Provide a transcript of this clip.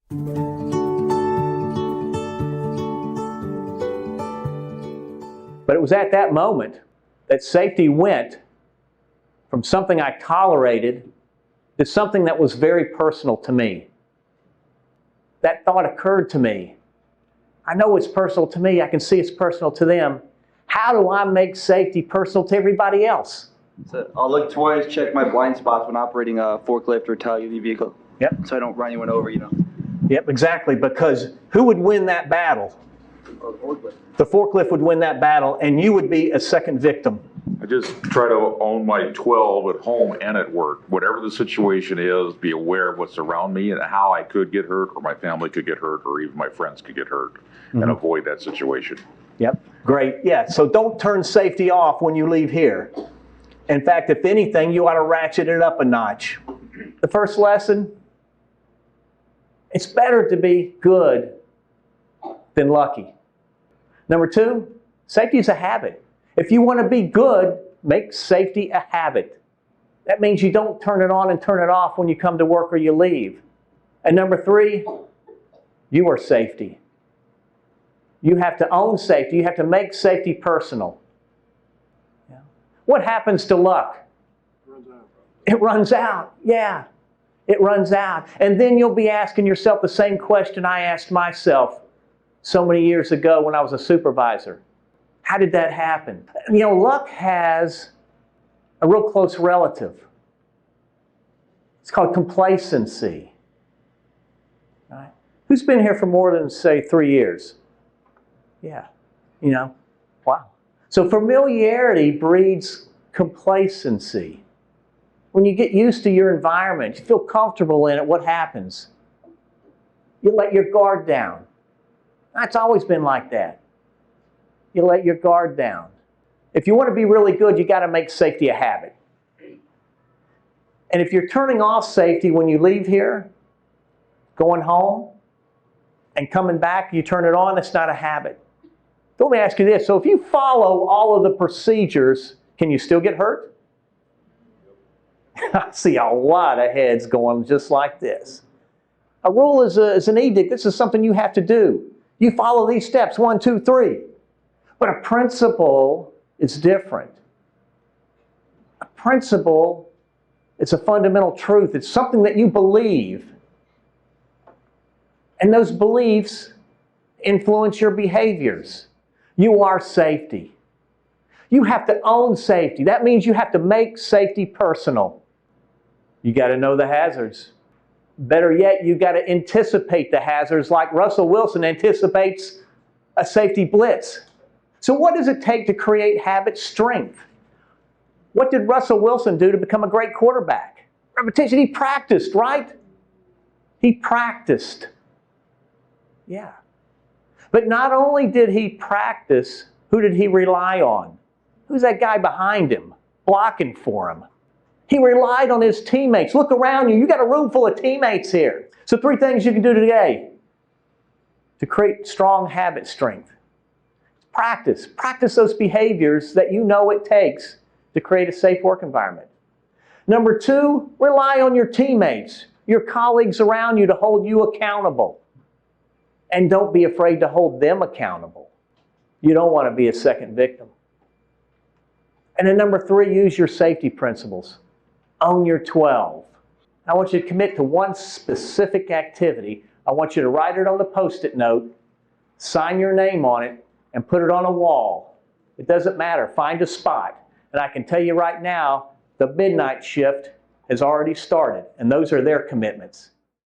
But it was at that moment that safety went from something I tolerated to something that was very personal to me. That thought occurred to me. I know it's personal to me. I can see it's personal to them. How do I make safety personal to everybody else? So I'll look twice, check my blind spots when operating a forklift or tele vehicle. Yep. So I don't run anyone over, Yep, exactly. Because who would win that battle? Oh, the forklift. The forklift would win that battle, and you would be a second victim. I just try to own my 12 at home and at work. Whatever the situation is, be aware of what's around me and how I could get hurt, or my family could get hurt, or even my friends could get hurt, and avoid that situation. Yep, great. Yeah, so don't turn safety off when you leave here. In fact, if anything, you ought to ratchet it up a notch. The first lesson, it's better to be good than lucky. Number two, safety is a habit. If you want to be good, make safety a habit. That means you don't turn it on and turn it off when you come to work or you leave. And number three, you are safety. You have to own safety. You have to make safety personal. Yeah. What happens to luck? It runs out. Yeah, it runs out. And then you'll be asking yourself the same question I asked myself so many years ago when I was a supervisor. How did that happen? Luck has a real close relative. It's called complacency. Right? Who's been here for more than, say, 3 years? Yeah. Wow. So familiarity breeds complacency. When you get used to your environment, you feel comfortable in it, what happens? You let your guard down. It's always been like that. You let your guard down. If you want to be really good, you got to make safety a habit. And if you're turning off safety when you leave here, going home, and coming back, you turn it on, it's not a habit. So let me ask you this. So if you follow all of the procedures, can you still get hurt? I see a lot of heads going just like this. A rule is an edict. This is something you have to do. You follow these steps, 1, 2, 3. But a principle is different. A principle, it's a fundamental truth. It's something that you believe. And those beliefs influence your behaviors. You are safety. You have to own safety. That means you have to make safety personal. You got to know the hazards. Better yet, you got to anticipate the hazards like Russell Wilson anticipates a safety blitz. So what does it take to create habit strength? What did Russell Wilson do to become a great quarterback? Repetition. He practiced, right? He practiced. Yeah. But not only did he practice, who did he rely on? Who's that guy behind him, blocking for him? He relied on his teammates. Look around you. You got a room full of teammates here. So 3 things you can do today to create strong habit strength. Practice. Practice those behaviors that you know it takes to create a safe work environment. Number 2, rely on your teammates, your colleagues around you to hold you accountable. And don't be afraid to hold them accountable. You don't want to be a second victim. And then number 3, use your safety principles. Own your 12. I want you to commit to one specific activity. I want you to write it on the Post-it note, sign your name on it, and put it on a wall. It doesn't matter. Find a spot. And I can tell you right now, the midnight shift has already started, and those are their commitments.